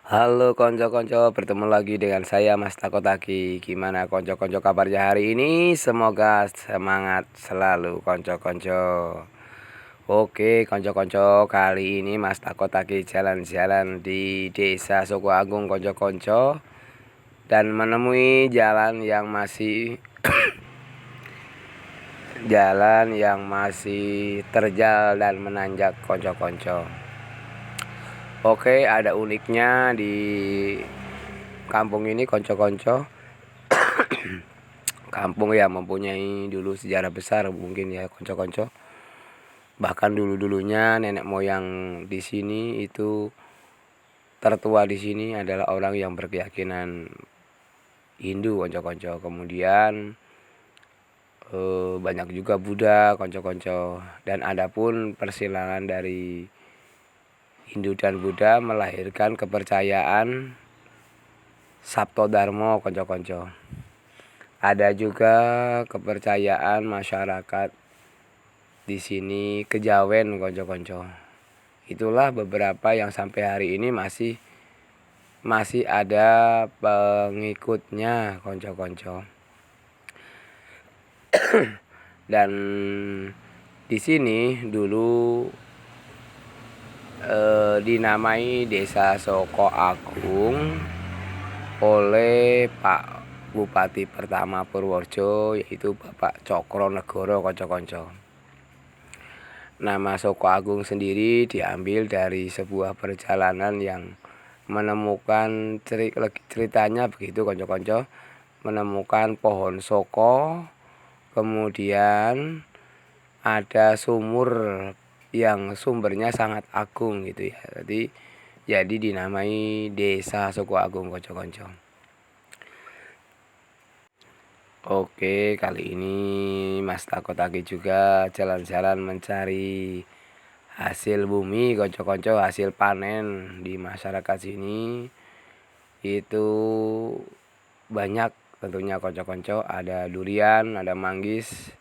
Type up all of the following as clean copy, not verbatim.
Halo konco-konco, bertemu lagi dengan saya Mas Takotaki. Gimana konco-konco kabarnya hari ini? Semoga semangat selalu konco-konco. Oke konco-konco, kali ini Mas Takotaki jalan-jalan di Desa Suku Agung konco-konco, dan menemui jalan yang masih terjal dan menanjak konco-konco. Oke, ada uniknya di kampung ini konco-konco. Kampung yang mempunyai dulu sejarah besar mungkin ya konco-konco. Bahkan dulu-dulunya nenek moyang di sini itu tertua di sini adalah orang yang berkeyakinan Hindu konco-konco. Kemudian banyak juga Buddha konco-konco, dan ada pun persilangan dari Hindu dan Buddha melahirkan kepercayaan Sabto Darmo konco-konco. Ada juga kepercayaan masyarakat di sini kejawen konco-konco. Itulah beberapa yang sampai hari ini masih ada pengikutnya konco-konco. Dan di sini dulu dinamai Desa Suku Agung oleh Pak Bupati pertama Purworejo, yaitu Bapak Cokronegoro konco-konco. Nama Suku Agung sendiri diambil dari sebuah perjalanan yang menemukan ceritanya begitu konco-konco, menemukan pohon soko, kemudian ada sumur yang sumbernya sangat agung gitu ya. Jadi dinamai Desa Suku Agung konco-konco. Oke, kali ini Mas Takotaki juga jalan-jalan mencari hasil bumi konco-konco, hasil panen di masyarakat sini. Itu banyak tentunya konco-konco, ada durian, ada manggis,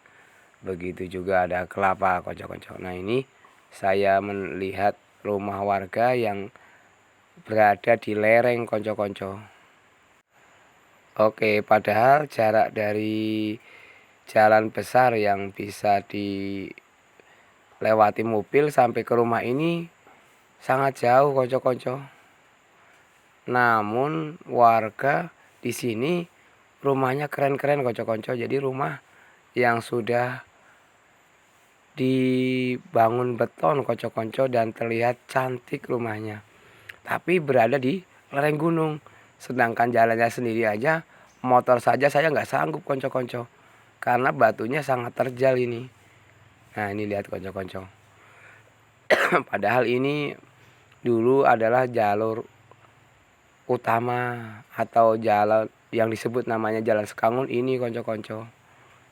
begitu juga ada kelapa konco-konco. Nah, ini saya melihat rumah warga yang berada di lereng konco-konco. Oke, padahal jarak dari jalan besar yang bisa dilewati mobil sampai ke rumah ini sangat jauh konco-konco. Namun warga di sini rumahnya keren-keren konco-konco. Jadi rumah yang sudah dibangun beton konco-konco dan terlihat cantik rumahnya, tapi berada di lereng gunung. Sedangkan jalannya sendiri aja, motor saja saya nggak sanggup konco-konco, karena batunya sangat terjal ini. Nah, ini lihat konco-konco. Padahal ini dulu adalah jalur utama atau jalan yang disebut namanya Jalan Sekangun ini konco-konco.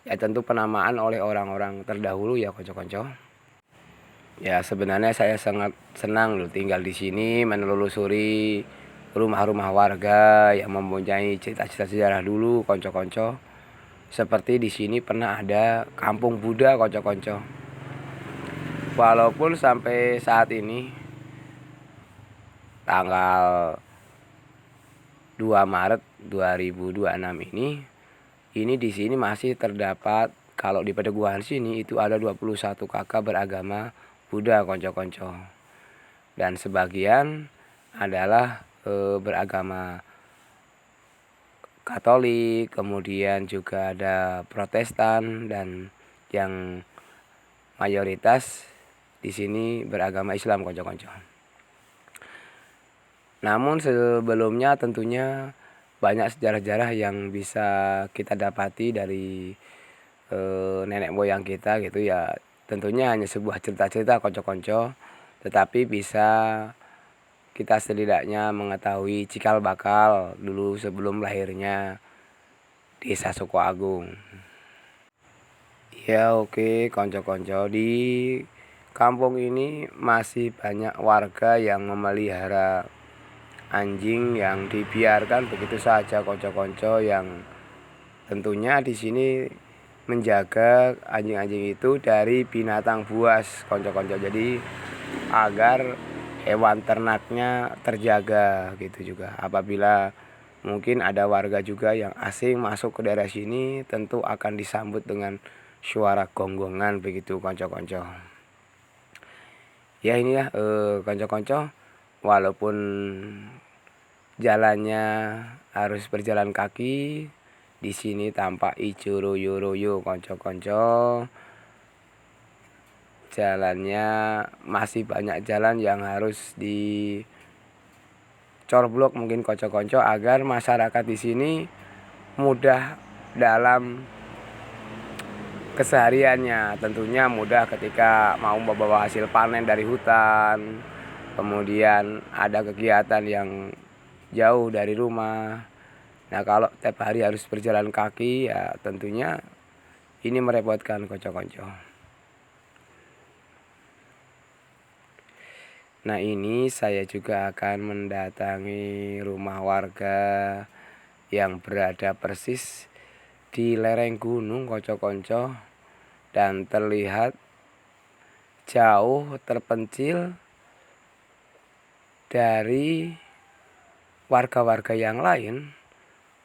Ya tentu penamaan oleh orang-orang terdahulu ya konco-konco. Ya sebenarnya saya sangat senang loh tinggal di sini, menelusuri rumah-rumah warga yang mempunyai cita-cita sejarah dulu konco-konco. Seperti di sini pernah ada kampung Buddha konco-konco. Walaupun sampai saat ini tanggal 2 Maret 2026 ini di sini masih terdapat, kalau di Pedeguhan sini itu ada 21 kakak beragama Buddha konco-konco. Dan sebagian adalah beragama Katolik, kemudian juga ada Protestan, dan yang mayoritas di sini beragama Islam konco-konco. Namun sebelumnya tentunya banyak sejarah-sejarah yang bisa kita dapati dari nenek moyang kita gitu ya. Tentunya hanya sebuah cerita-cerita konco-konco, tetapi bisa kita setidaknya mengetahui cikal bakal dulu sebelum lahirnya Desa Suku Agung. Ya oke konco-konco, di kampung ini masih banyak warga yang memelihara anjing yang dibiarkan begitu saja konco-konco, yang tentunya di sini menjaga anjing-anjing itu dari binatang buas konco-konco. Jadi agar hewan ternaknya terjaga gitu juga. Apabila mungkin ada warga juga yang asing masuk ke daerah sini, tentu akan disambut dengan suara gonggongan begitu konco-konco. Ya ini ya konco-konco, walaupun jalannya harus berjalan kaki, di sini tampak ijo royo-royo konco-konco. Jalannya masih banyak jalan yang harus dicorblok mungkin konco-konco agar masyarakat di sini mudah dalam kesehariannya. Tentunya mudah ketika mau membawa hasil panen dari hutan, kemudian ada kegiatan yang jauh dari rumah. Nah kalau tiap hari harus berjalan kaki ya tentunya ini merepotkan konco-konco. Nah ini saya juga akan mendatangi rumah warga yang berada persis di lereng gunung konco-konco, dan terlihat jauh terpencil dari warga-warga yang lain.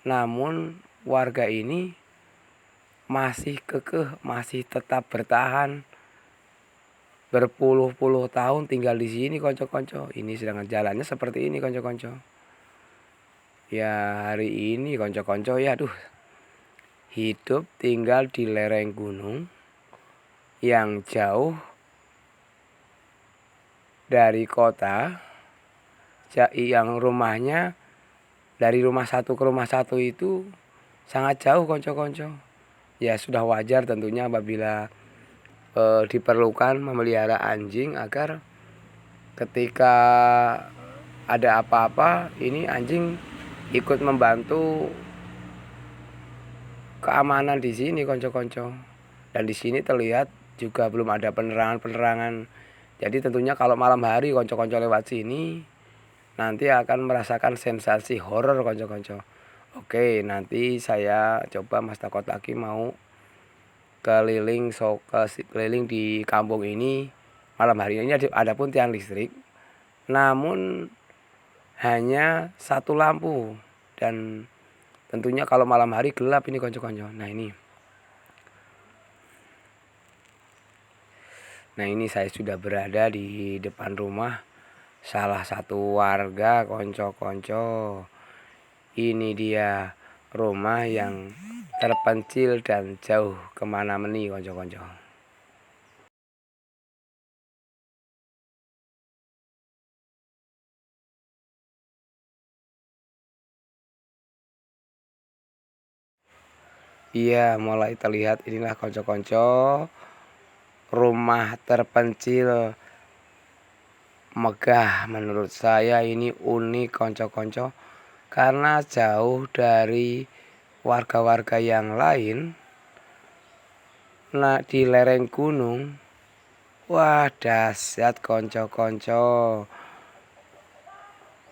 Namun warga ini masih kekeh, masih tetap bertahan berpuluh-puluh tahun tinggal di sini konco-konco. Ini sedangkan jalannya seperti ini konco-konco. Ya hari ini konco-konco ya hidup tinggal di lereng gunung yang jauh dari kota, yang rumahnya dari rumah satu ke rumah satu itu sangat jauh konco-konco. Ya sudah wajar tentunya apabila diperlukan memelihara anjing agar ketika ada apa-apa ini anjing ikut membantu keamanan di sini konco-konco. Dan di sini terlihat juga belum ada penerangan-penerangan. Jadi tentunya kalau malam hari konco-konco lewat sini nanti akan merasakan sensasi horor konco-konco. Oke, nanti saya coba Mas Takotaki mau keliling di kampung ini malam hari ini. Ada pun tiang listrik, namun hanya satu lampu, dan tentunya kalau malam hari gelap ini konco-konco. Nah ini saya sudah berada di depan rumah salah satu warga konco-konco. Ini dia rumah yang terpencil dan jauh kemana meni konco-konco. Iya mulai terlihat inilah konco-konco rumah terpencil megah. Menurut saya ini unik konco-konco karena jauh dari warga-warga yang lain. Nah di lereng gunung, wah dahsyat konco-konco.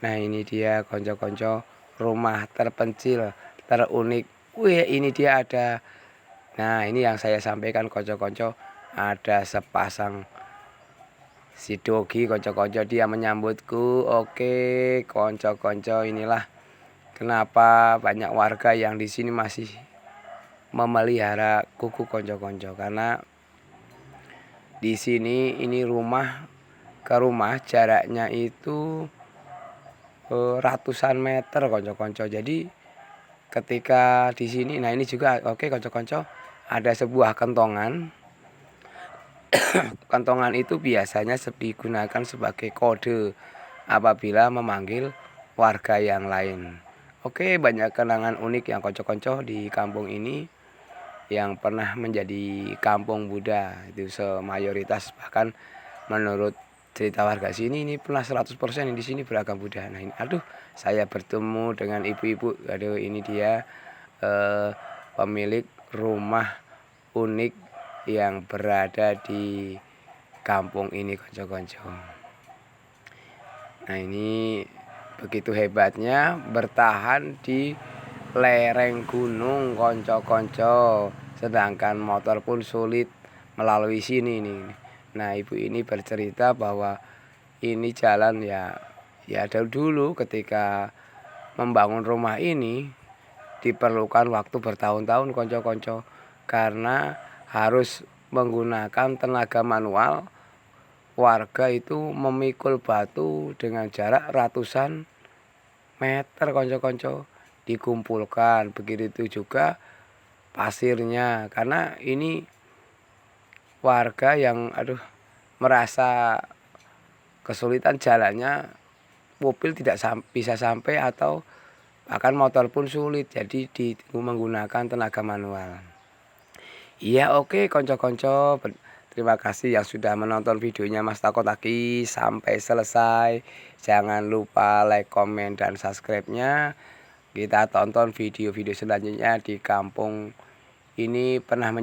Nah ini dia konco-konco rumah terpencil terunik. Wih ini dia ada. Nah ini yang saya sampaikan konco-konco, ada sepasang si dogi konco-konco, dia menyambutku. Oke konco-konco, inilah kenapa banyak warga yang di sini masih memelihara kuku konco-konco, karena di sini ini rumah ke rumah jaraknya itu ratusan meter konco-konco. Jadi ketika di sini, nah ini juga oke konco-konco, ada sebuah kentongan. Kentongan itu biasanya digunakan sebagai kode apabila memanggil warga yang lain. Oke, banyak kenangan unik yang konco-konco di kampung ini yang pernah menjadi kampung Buddha itu semayoritas, bahkan menurut cerita warga sini ini pernah 100% di sini beragam Buddha. Nah ini saya bertemu dengan ibu-ibu. Ini dia pemilik rumah unik yang berada di kampung ini konco-konco. Nah ini begitu hebatnya bertahan di lereng gunung konco-konco, sedangkan motor pun sulit melalui sini nih. Nah ibu ini bercerita bahwa ini jalan ya dulu ketika membangun rumah ini diperlukan waktu bertahun-tahun konco-konco, karena harus menggunakan tenaga manual. Warga itu memikul batu dengan jarak ratusan meter konco-konco, dikumpulkan. Begitu juga pasirnya, karena ini warga yang merasa kesulitan jalannya, mobil tidak bisa sampai atau bahkan motor pun sulit, jadi menggunakan tenaga manual. Iya, oke konco-konco, terima kasih yang sudah menonton videonya Mas Takotaki sampai selesai. Jangan lupa like, komen, dan subscribe-nya. Kita tonton video-video selanjutnya. Di kampung ini pernah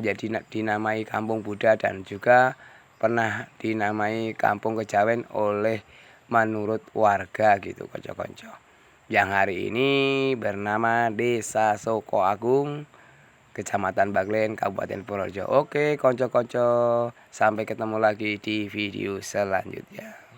dinamai Kampung Buddha dan juga pernah dinamai Kampung Kejawen oleh menurut warga gitu konco-konco. Yang hari ini bernama Desa Soko Agung, Kecamatan Baglen, Kabupaten Purworejo. Oke konco-konco, sampai ketemu lagi di video selanjutnya.